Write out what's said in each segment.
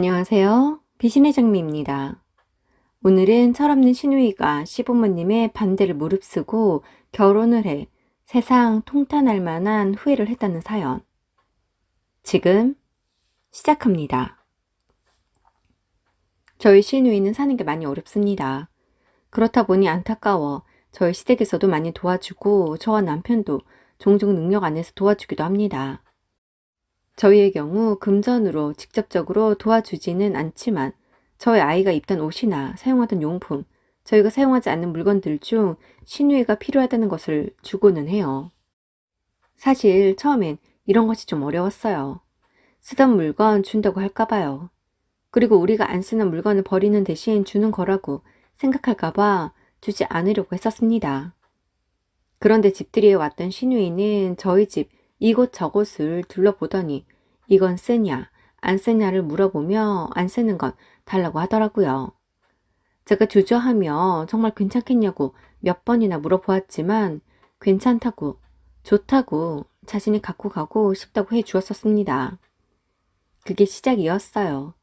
안녕하세요. 비신의 장미입니다. 오늘은 철없는 신우이가 시부모님의 반대를 무릅쓰고 결혼을 해 세상 통탄할 만한 후회를 했다는 사연. 지금 시작합니다. 저희 시누이는 사는 게 많이 어렵습니다. 그렇다 보니 안타까워 저희 시댁에서도 많이 도와주고 저와 남편도 종종 능력 안에서 도와주기도 합니다. 저희의 경우 금전으로 직접적으로 도와주지는 않지만 저희 아이가 입던 옷이나 사용하던 용품, 저희가 사용하지 않는 물건들 중 시누이가 필요하다는 것을 주고는 해요. 사실 처음엔 이런 것이 좀 어려웠어요. 쓰던 물건 준다고 할까봐요. 그리고 우리가 안 쓰는 물건을 버리는 대신 주는 거라고 생각할까봐 주지 않으려고 했었습니다. 그런데 집들이에 왔던 시누이는 저희 집 이곳저곳을 둘러보더니 이건 쓰냐, 안 쓰냐를 물어보며 안 쓰는 건 달라고 하더라고요. 제가 주저하며 정말 괜찮겠냐고 몇 번이나 물어보았지만 괜찮다고, 좋다고 자신이 갖고 가고 싶다고 해 주었었습니다. 그게 시작이었어요.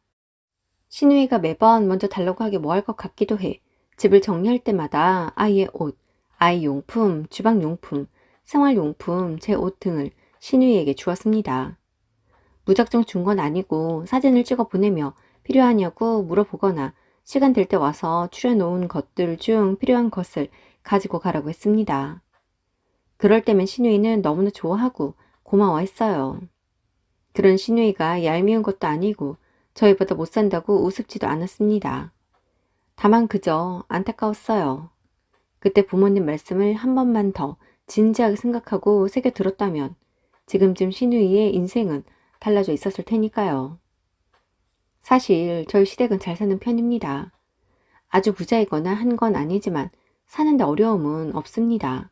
시누이가 매번 먼저 달라고 하기 뭐 할 것 같기도 해. 집을 정리할 때마다 아이의 옷, 아이 용품, 주방용품, 생활용품, 제 옷 등을 시누이에게 주었습니다. 무작정 준 건 아니고 사진을 찍어 보내며 필요하냐고 물어보거나 시간 될 때 와서 추려놓은 것들 중 필요한 것을 가지고 가라고 했습니다. 그럴 때면 시누이는 너무나 좋아하고 고마워했어요. 그런 시누이가 얄미운 것도 아니고 저희보다 못 산다고 우습지도 않았습니다. 다만 그저 안타까웠어요. 그때 부모님 말씀을 한 번만 더 진지하게 생각하고 새겨 들었다면 지금쯤 시누이의 인생은 달라져 있었을 테니까요. 사실 저희 시댁은 잘 사는 편입니다. 아주 부자이거나 한 건 아니지만 사는데 어려움은 없습니다.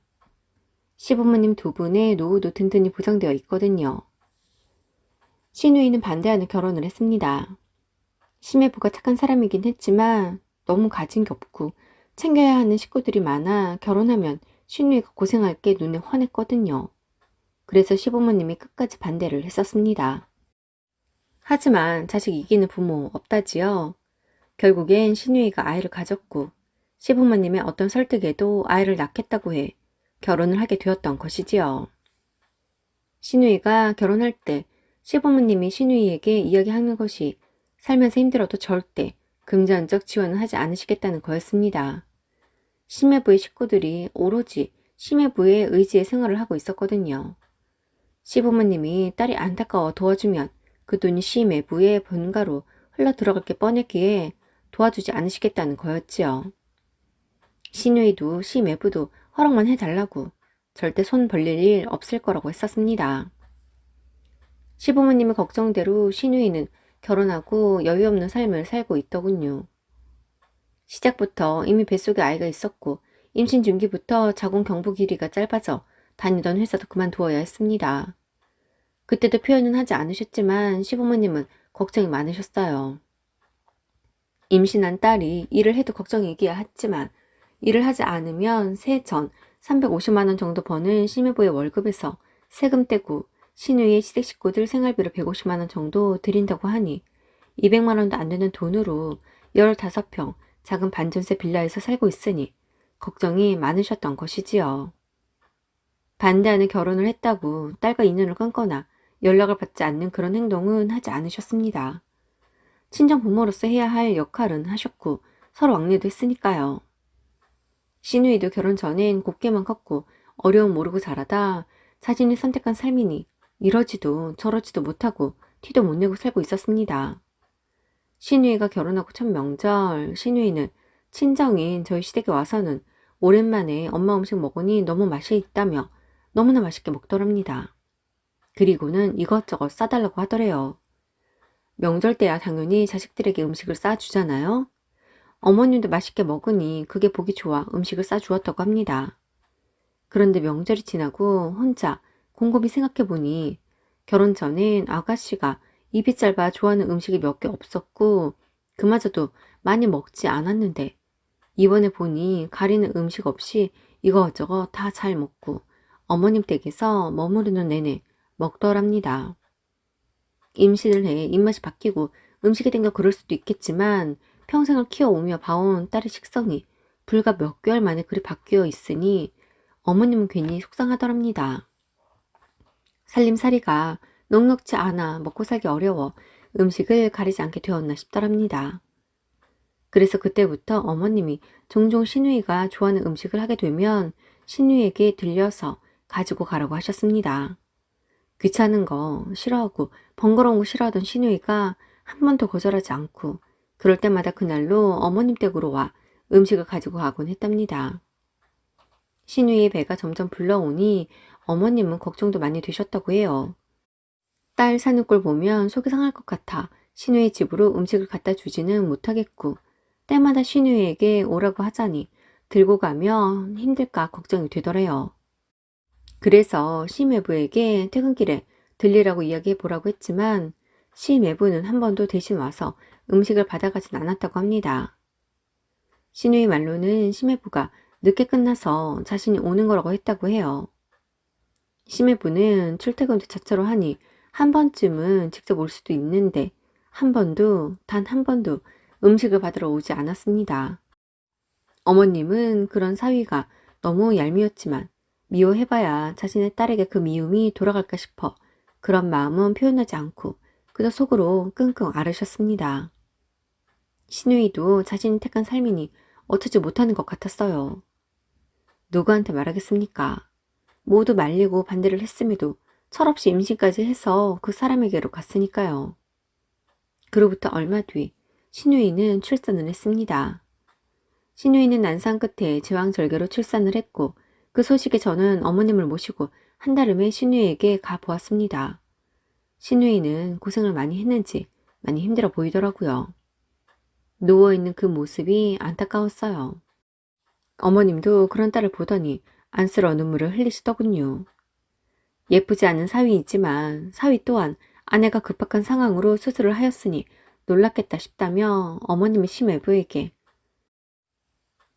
시부모님 두 분의 노후도 든든히 보장되어 있거든요. 시누이는 반대하는 결혼을 했습니다. 시매부가 착한 사람이긴 했지만 너무 가진 게 없고 챙겨야 하는 식구들이 많아 결혼하면 시누이가 고생할 게 눈에 훤했거든요. 그래서 시부모님이 끝까지 반대를 했었습니다. 하지만 자식 이기는 부모 없다지요. 결국엔 시누이가 아이를 가졌고 시부모님의 어떤 설득에도 아이를 낳겠다고 해 결혼을 하게 되었던 것이지요. 시누이가 결혼할 때 시부모님이 시누이에게 이야기하는 것이 살면서 힘들어도 절대 금전적 지원을 하지 않으시겠다는 거였습니다. 시매부의 식구들이 오로지 시매부의 의지에 생활을 하고 있었거든요. 시부모님이 딸이 안타까워 도와주면 그 돈이 시매부의 본가로 흘러 들어갈 게 뻔했기에 도와주지 않으시겠다는 거였지요. 시누이도 시매부도 허락만 해달라고 절대 손 벌릴 일 없을 거라고 했었습니다. 시부모님의 걱정대로 시누이는 결혼하고 여유 없는 삶을 살고 있더군요. 시작부터 이미 뱃속에 아이가 있었고 임신 중기부터 자궁 경부 길이가 짧아져 다니던 회사도 그만두어야 했습니다. 그때도 표현은 하지 않으셨지만 시부모님은 걱정이 많으셨어요. 임신한 딸이 일을 해도 걱정이기야 했지만 일을 하지 않으면 세전 350만 원 정도 버는 시매부의 월급에서 세금 떼고 시누이의 시댁 식구들 생활비로 150만 원 정도 드린다고 하니 200만 원도 안 되는 돈으로 15평 작은 반전세 빌라에서 살고 있으니 걱정이 많으셨던 것이지요. 반대하는 결혼을 했다고 딸과 인연을 끊거나 연락을 받지 않는 그런 행동은 하지 않으셨습니다. 친정 부모로서 해야 할 역할은 하셨고 서로 왕래도 했으니까요. 시누이도 결혼 전엔 곱게만 컸고 어려움 모르고 자라다 자신이 선택한 삶이니 이러지도 저러지도 못하고 티도 못 내고 살고 있었습니다. 시누이가 결혼하고 첫 명절 시누이는 친정인 저희 시댁에 와서는 오랜만에 엄마 음식 먹으니 너무 맛이 있다며 너무나 맛있게 먹더랍니다. 그리고는 이것저것 싸달라고 하더래요. 명절 때야 당연히 자식들에게 음식을 싸주잖아요. 어머님도 맛있게 먹으니 그게 보기 좋아 음식을 싸주었다고 합니다. 그런데 명절이 지나고 혼자 곰곰이 생각해보니 결혼 전엔 아가씨가 입이 짧아 좋아하는 음식이 몇 개 없었고 그마저도 많이 먹지 않았는데 이번에 보니 가리는 음식 없이 이거저거 다 잘 먹고 어머님 댁에서 머무르는 내내 먹더랍니다. 임신을 해 입맛이 바뀌고 음식이 땡겨 그럴 수도 있겠지만 평생을 키워오며 봐온 딸의 식성이 불과 몇 개월 만에 그리 바뀌어 있으니 어머님은 괜히 속상하더랍니다. 살림살이가 넉넉지 않아 먹고 살기 어려워 음식을 가리지 않게 되었나 싶더랍니다. 그래서 그때부터 어머님이 종종 신우이가 좋아하는 음식을 하게 되면 신우이에게 들려서 가지고 가라고 하셨습니다. 귀찮은 거 싫어하고 번거로운 거 싫어하던 신우이가 한 번도 거절하지 않고 그럴 때마다 그날로 어머님 댁으로 와 음식을 가지고 가곤 했답니다. 신우이의 배가 점점 불러오니 어머님은 걱정도 많이 되셨다고 해요. 딸 사는 꼴 보면 속이 상할 것 같아 신우이 집으로 음식을 갖다 주지는 못하겠고 때마다 신우이에게 오라고 하자니 들고 가면 힘들까 걱정이 되더래요. 그래서 시매부에게 퇴근길에 들리라고 이야기해 보라고 했지만 시매부는 한 번도 대신 와서 음식을 받아가진 않았다고 합니다. 신우이 말로는 시매부가 늦게 끝나서 자신이 오는 거라고 했다고 해요. 시매부는 출퇴근도 자차로 하니 한 번쯤은 직접 올 수도 있는데 한 번도 단 한 번도 음식을 받으러 오지 않았습니다. 어머님은 그런 사위가 너무 얄미웠지만 미워해봐야 자신의 딸에게 그 미움이 돌아갈까 싶어 그런 마음은 표현하지 않고 그저 속으로 끙끙 앓으셨습니다. 신우이도 자신이 택한 삶이니 어쩌지 못하는 것 같았어요. 누구한테 말하겠습니까? 모두 말리고 반대를 했음에도 철없이 임신까지 해서 그 사람에게로 갔으니까요. 그로부터 얼마 뒤 신우이는 출산을 했습니다. 신우이는 난상 끝에 제왕절개로 출산을 했고 그 소식에 저는 어머님을 모시고 한달음에 신우이에게 가보았습니다. 신우이는 고생을 많이 했는지 많이 힘들어 보이더라고요. 누워있는 그 모습이 안타까웠어요. 어머님도 그런 딸을 보더니 안쓰러운 눈물을 흘리시더군요. 예쁘지 않은 사위이지만 사위 또한 아내가 급박한 상황으로 수술을 하였으니 놀랐겠다 싶다며 어머님의 심외부에게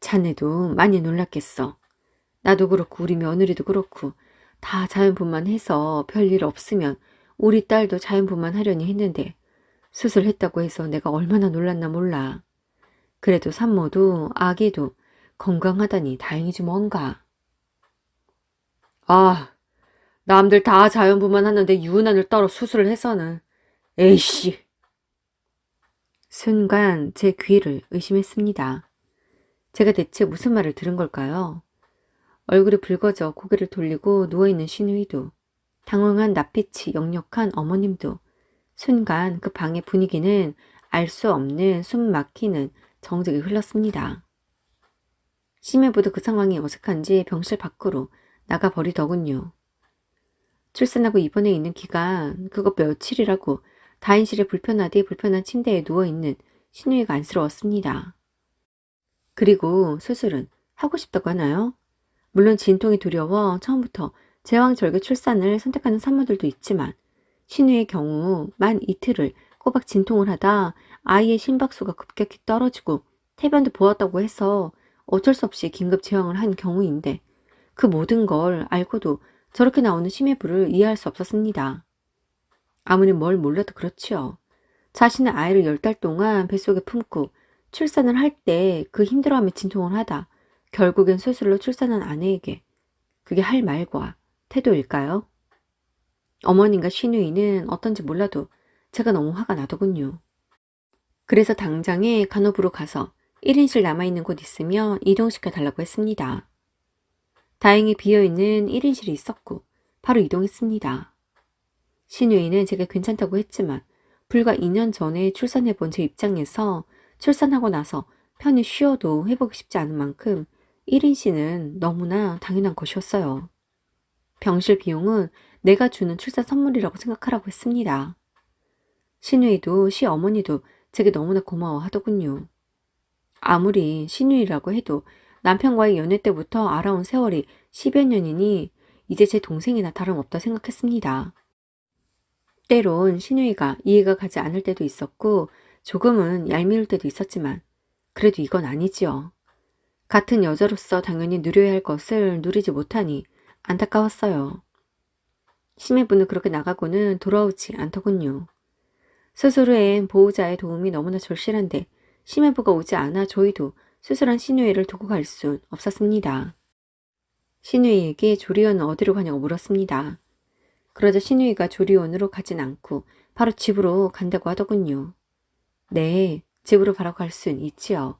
자네도 많이 놀랐겠어. 나도 그렇고 우리 며느리도 그렇고 다 자연분만 해서 별일 없으면 우리 딸도 자연분만 하려니 했는데 수술했다고 해서 내가 얼마나 놀랐나 몰라. 그래도 산모도 아기도 건강하다니 다행이지 뭔가. 아, 남들 다 자연분만 하는데 유난을 따로 수술을 해서는 에이씨. 순간 제 귀를 의심했습니다. 제가 대체 무슨 말을 들은 걸까요? 얼굴이 붉어져 고개를 돌리고 누워있는 신우이도 당황한 낯빛이 역력한 어머님도 순간 그 방의 분위기는 알 수 없는 숨 막히는 정적이 흘렀습니다. 심해보도 그 상황이 어색한지 병실 밖으로 나가버리더군요. 출산하고 입원해 있는 기간 그거 며칠이라고 다인실에 불편하디 불편한 침대에 누워있는 신우이가 안쓰러웠습니다. 그리고 수술은 하고 싶다고 하나요? 물론 진통이 두려워 처음부터 제왕절개 출산을 선택하는 산모들도 있지만 신우의 경우 만 이틀을 꼬박 진통을 하다 아이의 심박수가 급격히 떨어지고 태변도 보았다고 해서 어쩔 수 없이 긴급 제왕을 한 경우인데 그 모든 걸 알고도 저렇게 나오는 심해부를 이해할 수 없었습니다. 아무리 뭘 몰라도 그렇지요. 자신의 아이를 10달 동안 뱃속에 품고 출산을 할 때 그 힘들어하며 진통을 하다 결국엔 수술로 출산한 아내에게 그게 할 말과 태도일까요? 어머님과 신우이는 어떤지 몰라도 제가 너무 화가 나더군요. 그래서 당장에 간호부로 가서 1인실 남아있는 곳 있으며 이동시켜 달라고 했습니다. 다행히 비어있는 1인실이 있었고 바로 이동했습니다. 신우이는 제가 괜찮다고 했지만 불과 2년 전에 출산해본 제 입장에서 출산하고 나서 편히 쉬어도 회복이 쉽지 않은 만큼 1인실은 너무나 당연한 것이었어요. 병실 비용은 내가 주는 출산 선물이라고 생각하라고 했습니다. 신우이도 시어머니도 제게 너무나 고마워하더군요. 아무리 신우이라고 해도 남편과의 연애 때부터 알아온 세월이 10여 년이니 이제 제 동생이나 다름없다 생각했습니다. 때론 신우이가 이해가 가지 않을 때도 있었고 조금은 얄미울 때도 있었지만 그래도 이건 아니지요. 같은 여자로서 당연히 누려야 할 것을 누리지 못하니 안타까웠어요. 심해부는 그렇게 나가고는 돌아오지 않더군요. 수술 후엔 보호자의 도움이 너무나 절실한데 심해부가 오지 않아 저희도 수술한 신우이를 두고 갈 순 없었습니다. 신우이에게 조리원은 어디로 가냐고 물었습니다. 그러자 신우이가 조리원으로 가진 않고 바로 집으로 간다고 하더군요. 네, 집으로 바로 갈 순 있지요.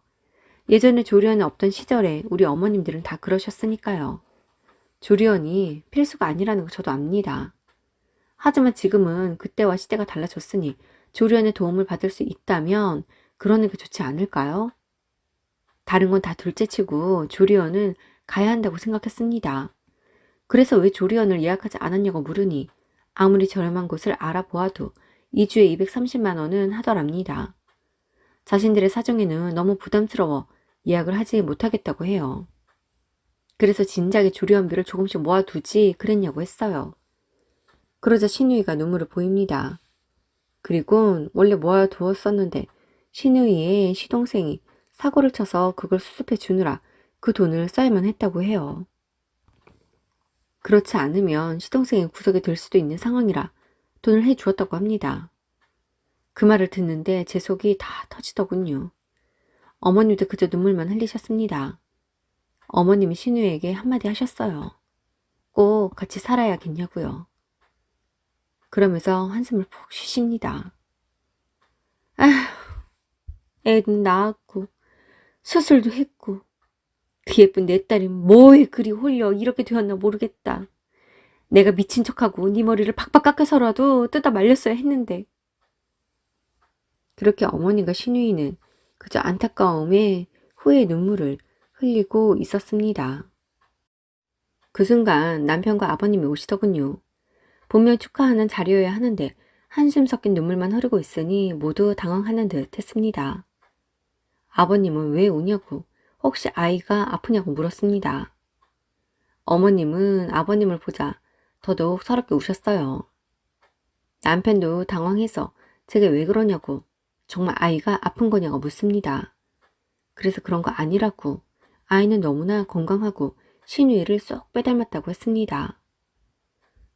예전에 조리원이 없던 시절에 우리 어머님들은 다 그러셨으니까요. 조리원이 필수가 아니라는 거 저도 압니다. 하지만 지금은 그때와 시대가 달라졌으니 조리원의 도움을 받을 수 있다면 그러는 게 좋지 않을까요? 다른 건 다 둘째치고 조리원은 가야 한다고 생각했습니다. 그래서 왜 조리원을 예약하지 않았냐고 물으니 아무리 저렴한 곳을 알아보아도 2주에 230만 원은 하더랍니다. 자신들의 사정에는 너무 부담스러워 예약을 하지 못하겠다고 해요. 그래서 진작에 조리원비를 조금씩 모아두지 그랬냐고 했어요. 그러자 신우이가 눈물을 보입니다. 그리고 원래 모아두었었는데 신우이의 시동생이 사고를 쳐서 그걸 수습해 주느라 그 돈을 써야만 했다고 해요. 그렇지 않으면 시동생이 구속이 될 수도 있는 상황이라 돈을 해주었다고 합니다. 그 말을 듣는데 제 속이 다 터지더군요. 어머님도 그저 눈물만 흘리셨습니다. 어머님이 신우에게 한마디 하셨어요. 꼭 같이 살아야겠냐고요. 그러면서 한숨을 푹 쉬십니다. 아휴, 애는 낳았고 수술도 했고 그 예쁜 내 딸이 뭐에 그리 홀려 이렇게 되었나 모르겠다. 내가 미친 척하고 네 머리를 팍팍 깎아서라도 뜯어 말렸어야 했는데. 그렇게 어머니가 신우이는 그저 안타까움에 후회의 눈물을 흘리고 있었습니다. 그 순간 남편과 아버님이 오시더군요. 분명 축하하는 자리여야 하는데 한숨 섞인 눈물만 흐르고 있으니 모두 당황하는 듯 했습니다. 아버님은 왜 우냐고 혹시 아이가 아프냐고 물었습니다. 어머님은 아버님을 보자 더더욱 서럽게 우셨어요. 남편도 당황해서 제게 왜 그러냐고 정말 아이가 아픈 거냐고 묻습니다. 그래서 그런 거 아니라고 아이는 너무나 건강하고 신우이를 쏙 빼닮았다고 했습니다.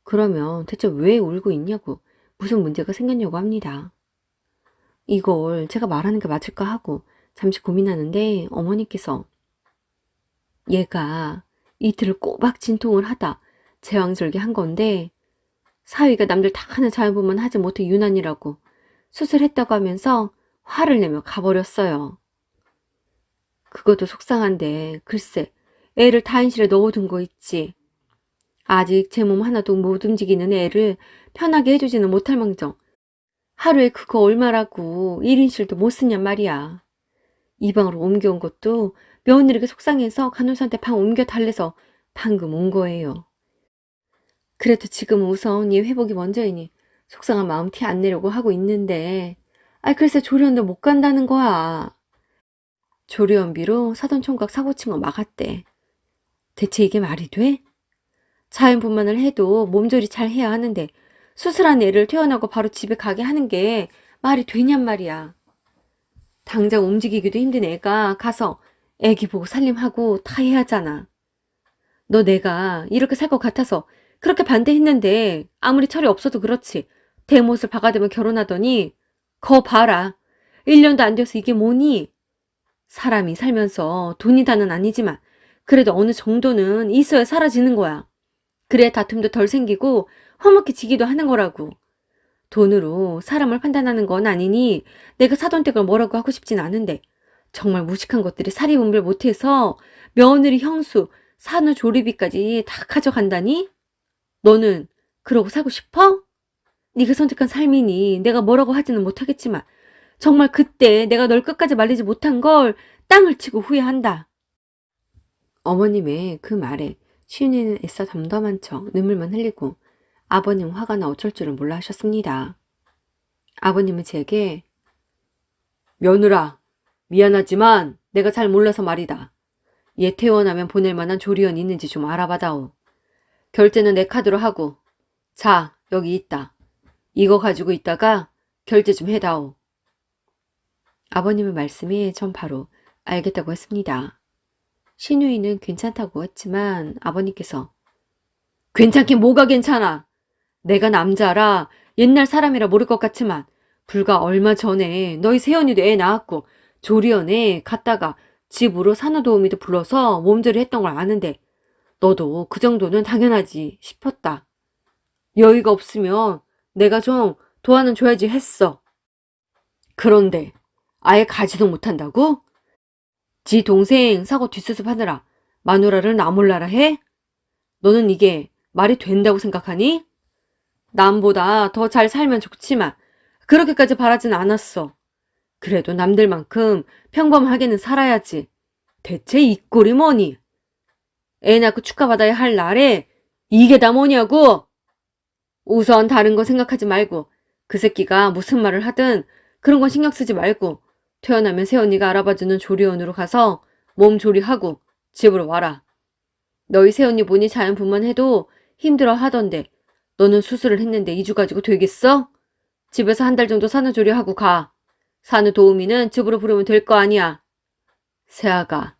그러면 대체 왜 울고 있냐고 무슨 문제가 생겼냐고 합니다. 이걸 제가 말하는 게 맞을까 하고 잠시 고민하는데 어머니께서 얘가 이틀을 꼬박 진통을 하다 제왕절개 한 건데 사위가 남들 다 하는 자연분만 하지 못해 유난이라고 수술했다고 하면서 화를 내며 가버렸어요. 그것도 속상한데 글쎄 애를 타인실에 넣어둔 거 있지. 아직 제 몸 하나도 못 움직이는 애를 편하게 해주지는 못할 망정 하루에 그거 얼마라고 1인실도 못 쓰냔 말이야. 이 방으로 옮겨온 것도 며느리가 속상해서 간호사한테 방 옮겨 달래서 방금 온 거예요. 그래도 지금은 우선 얘 회복이 먼저이니 속상한 마음 티 안 내려고 하고 있는데 글쎄 조리원도 못 간다는 거야. 조리원비로 사돈총각 사고 친 거 막았대. 대체 이게 말이 돼? 자연분만을 해도 몸조리 잘 해야 하는데 수술한 애를 퇴원하고 바로 집에 가게 하는 게 말이 되냔 말이야. 당장 움직이기도 힘든 애가 가서 애기 보고 살림하고 다 해야 하잖아. 너 내가 이렇게 살 것 같아서 그렇게 반대했는데 아무리 철이 없어도 그렇지. 대못을 박아대면 결혼하더니 거 봐라. 1년도 안 돼서 이게 뭐니? 사람이 살면서 돈이 다는 아니지만 그래도 어느 정도는 있어야 사라지는 거야. 그래 다툼도 덜 생기고 허먹해지기도 하는 거라고. 돈으로 사람을 판단하는 건 아니니 내가 사돈댁을 뭐라고 하고 싶진 않은데 정말 무식한 것들이 사리분별 못해서 며느리 형수, 산후조리비까지 다 가져간다니? 너는 그러고 살고 싶어? 네가 선택한 삶이니 내가 뭐라고 하지는 못하겠지만 정말 그때 내가 널 끝까지 말리지 못한 걸 땅을 치고 후회한다. 어머님의 그 말에 시은이는 애써 담담한 척 눈물만 흘리고 아버님 화가 나 어쩔 줄을 몰라 하셨습니다. 아버님은 제게 며느라 미안하지만 내가 잘 몰라서 말이다. 얘 퇴원하면 보낼 만한 조리원 있는지 좀 알아봐다오. 결제는 내 카드로 하고 자 여기 있다. 이거 가지고 있다가 결제 좀 해다오. 아버님의 말씀에 전 바로 알겠다고 했습니다. 신우이는 괜찮다고 했지만 아버님께서 괜찮긴 뭐가 괜찮아. 내가 남자라 옛날 사람이라 모를 것 같지만 불과 얼마 전에 너희 세연이도 애 낳았고 조리원에 갔다가 집으로 산후도우미도 불러서 몸조리 했던 걸 아는데 너도 그 정도는 당연하지 싶었다. 여유가 없으면 내가 좀 도와는 줘야지 했어. 그런데 아예 가지도 못한다고? 지 동생 사고 뒷수습하느라 마누라를 나몰라라 해? 너는 이게 말이 된다고 생각하니? 남보다 더 잘 살면 좋지만 그렇게까지 바라진 않았어. 그래도 남들만큼 평범하게는 살아야지. 대체 이 꼴이 뭐니? 애 낳고 축하받아야 할 날에 이게 다 뭐냐고? 우선 다른 거 생각하지 말고 그 새끼가 무슨 말을 하든 그런 건 신경 쓰지 말고 퇴원하면 새언니가 알아봐주는 조리원으로 가서 몸 조리하고 집으로 와라. 너희 새언니 보니 자연분만해도 힘들어 하던데 너는 수술을 했는데 2주 가지고 되겠어? 집에서 한 달 정도 산후조리하고 가. 산후도우미는 집으로 부르면 될 거 아니야. 세아가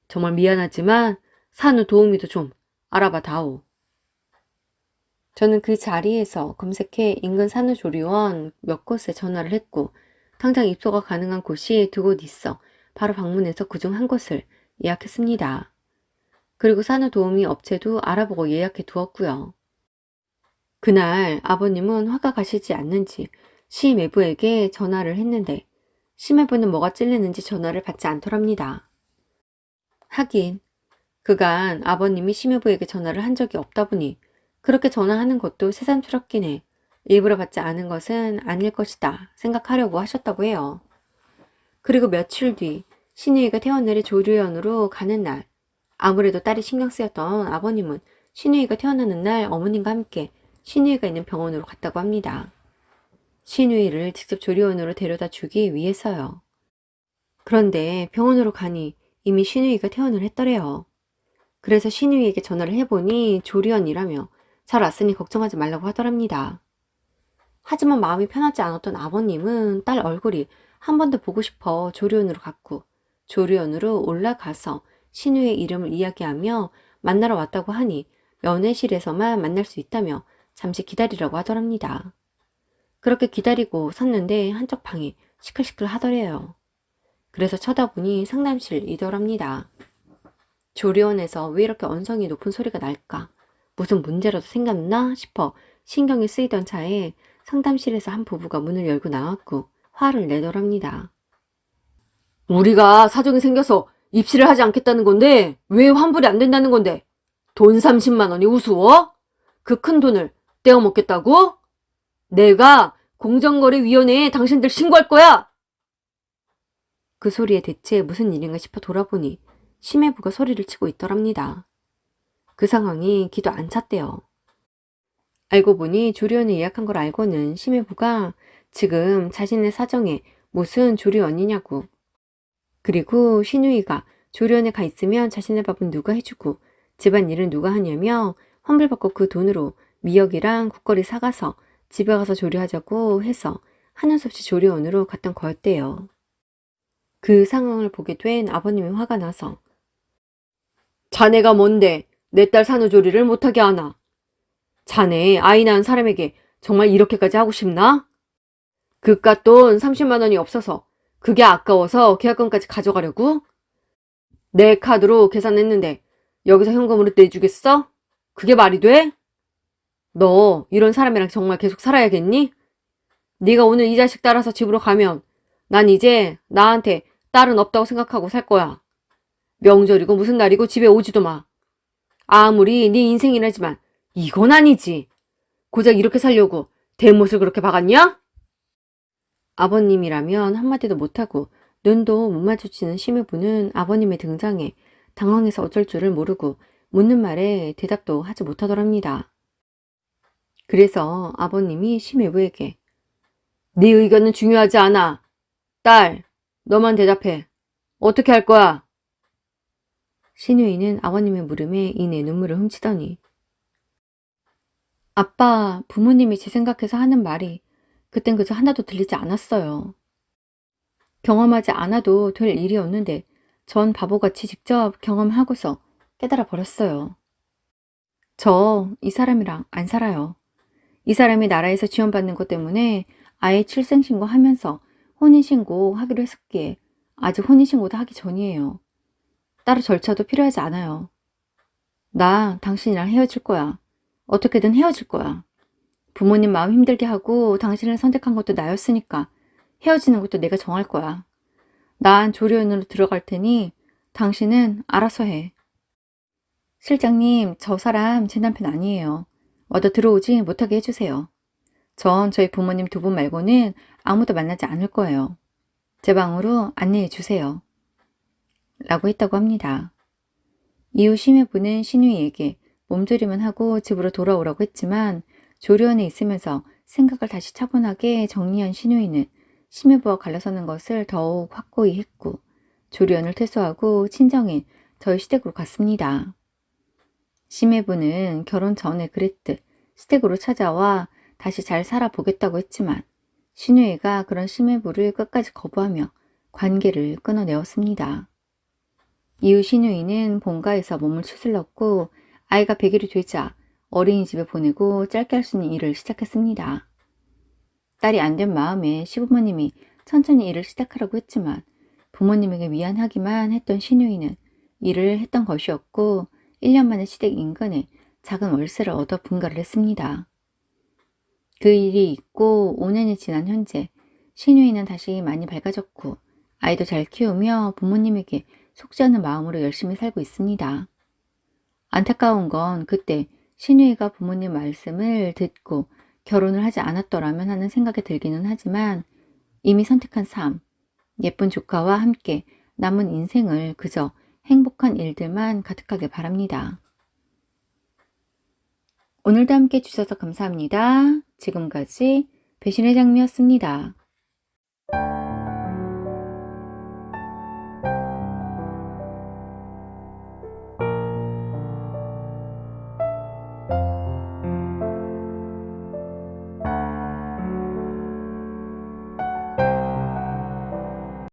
정말 미안하지만 산후도우미도 좀 알아봐 다오. 저는 그 자리에서 검색해 인근 산후조리원 몇 곳에 전화를 했고 당장 입소가 가능한 곳이 2곳 있어 바로 방문해서 그중 한 곳을 예약했습니다. 그리고 산후도우미 업체도 알아보고 예약해 두었고요. 그날 아버님은 화가 가시지 않는지 시매부에게 전화를 했는데 시매부는 뭐가 찔리는지 전화를 받지 않더랍니다. 하긴 그간 아버님이 시매부에게 전화를 한 적이 없다 보니 그렇게 전화하는 것도 새삼스럽긴 해 일부러 받지 않은 것은 아닐 것이다 생각하려고 하셨다고 해요. 그리고 며칠 뒤 신우이가 태어날이 조리원으로 가는 날 아무래도 딸이 신경 쓰였던 아버님은 신우이가 태어나는 날 어머님과 함께 신우이가 있는 병원으로 갔다고 합니다. 신우이를 직접 조리원으로 데려다 주기 위해서요. 그런데 병원으로 가니 이미 신우이가 퇴원을 했더래요. 그래서 신우이에게 전화를 해보니 조리원이라며 잘 왔으니 걱정하지 말라고 하더랍니다. 하지만 마음이 편하지 않았던 아버님은 딸 얼굴이 한 번 더 보고 싶어 조리원으로 갔고 조리원으로 올라가서 신우의 이름을 이야기하며 만나러 왔다고 하니 면회실에서만 만날 수 있다며 잠시 기다리라고 하더랍니다. 그렇게 기다리고 섰는데 한쪽 방이 시끌시끌 하더래요. 그래서 쳐다보니 상담실이더랍니다. 조리원에서 왜 이렇게 언성이 높은 소리가 날까? 무슨 문제라도 생겼나 싶어 신경이 쓰이던 차에 상담실에서 한 부부가 문을 열고 나왔고 화를 내더랍니다. 우리가 사정이 생겨서 입시를 하지 않겠다는 건데 왜 환불이 안 된다는 건데 돈 30만 원이 우스워? 그 큰 돈을 떼어먹겠다고? 내가 공정거래위원회에 당신들 신고할 거야! 그 소리에 대체 무슨 일인가 싶어 돌아보니 심해부가 소리를 치고 있더랍니다. 그 상황이 기도 안 찼대요. 알고 보니 조리원에 예약한 걸 알고는 심해부가 지금 자신의 사정에 무슨 조리원이냐고. 그리고 신우이가 조리원에 가 있으면 자신의 밥은 누가 해주고 집안일은 누가 하냐며 환불받고 그 돈으로 미역이랑 국거리 사가서 집에 가서 조리하자고 해서 하는 수 없이 조리원으로 갔던 거였대요. 그 상황을 보게 된 아버님이 화가 나서 자네가 뭔데 내 딸 산후조리를 못하게 하나? 자네 아이 낳은 사람에게 정말 이렇게까지 하고 싶나? 그깟 돈 30만 원이 없어서 그게 아까워서 계약금까지 가져가려고? 내 카드로 계산했는데 여기서 현금으로 내주겠어? 그게 말이 돼? 너 이런 사람이랑 정말 계속 살아야겠니? 네가 오늘 이 자식 따라서 집으로 가면 난 이제 나한테 딸은 없다고 생각하고 살 거야. 명절이고 무슨 날이고 집에 오지도 마. 아무리 네 인생이라지만 이건 아니지. 고작 이렇게 살려고 대못을 그렇게 박았냐? 아버님이라면 한마디도 못하고 눈도 못 마주치는 심해부는 아버님의 등장에 당황해서 어쩔 줄을 모르고 묻는 말에 대답도 하지 못하더랍니다. 그래서 아버님이 심해부에게 네 의견은 중요하지 않아. 딸, 너만 대답해. 어떻게 할 거야? 신우이는 아버님의 물음에 이내 눈물을 훔치더니 아빠, 부모님이 제 생각해서 하는 말이 그땐 그저 하나도 들리지 않았어요. 경험하지 않아도 될 일이었는데 전 바보같이 직접 경험하고서 깨달아 버렸어요. 저 이 사람이랑 안 살아요. 이 사람이 나라에서 지원받는 것 때문에 아예 출생신고 하면서 혼인신고 하기로 했었기에 아직 혼인신고도 하기 전이에요. 따로 절차도 필요하지 않아요. 나 당신이랑 헤어질 거야. 어떻게든 헤어질 거야. 부모님 마음 힘들게 하고 당신을 선택한 것도 나였으니까 헤어지는 것도 내가 정할 거야. 난 조리원으로 들어갈 테니 당신은 알아서 해. 실장님, 저 사람 제 남편 아니에요. 얻어 들어오지 못하게 해주세요. 전 저희 부모님 두 분 말고는 아무도 만나지 않을 거예요. 제 방으로 안내해 주세요. 라고 했다고 합니다. 이후 심해부는 신우이에게 몸조리만 하고 집으로 돌아오라고 했지만 조리원에 있으면서 생각을 다시 차분하게 정리한 신우이는 심해부와 갈라서는 것을 더욱 확고히 했고 조리원을 퇴소하고 친정인 저희 시댁으로 갔습니다. 심해부는 결혼 전에 그랬듯 시댁으로 찾아와 다시 잘 살아보겠다고 했지만 신우이가 그런 심해부를 끝까지 거부하며 관계를 끊어내었습니다. 이후 신우이는 본가에서 몸을 추슬렀고 아이가 100일이 되자 어린이집에 보내고 짧게 할 수 있는 일을 시작했습니다. 딸이 안 된 마음에 시부모님이 천천히 일을 시작하라고 했지만 부모님에게 미안하기만 했던 신우이는 일을 했던 것이었고 1년 만에 시댁 인근에 작은 월세를 얻어 분가를 했습니다. 그 일이 있고 5년이 지난 현재 신우이는 다시 많이 밝아졌고 아이도 잘 키우며 부모님에게 속지 않은 마음으로 열심히 살고 있습니다. 안타까운 건 그때 신우이가 부모님 말씀을 듣고 결혼을 하지 않았더라면 하는 생각이 들기는 하지만 이미 선택한 삶, 예쁜 조카와 함께 남은 인생을 그저 행복한 일들만 가득하게 바랍니다. 오늘도 함께 해주셔서 감사합니다. 지금까지 배신의 장미였습니다.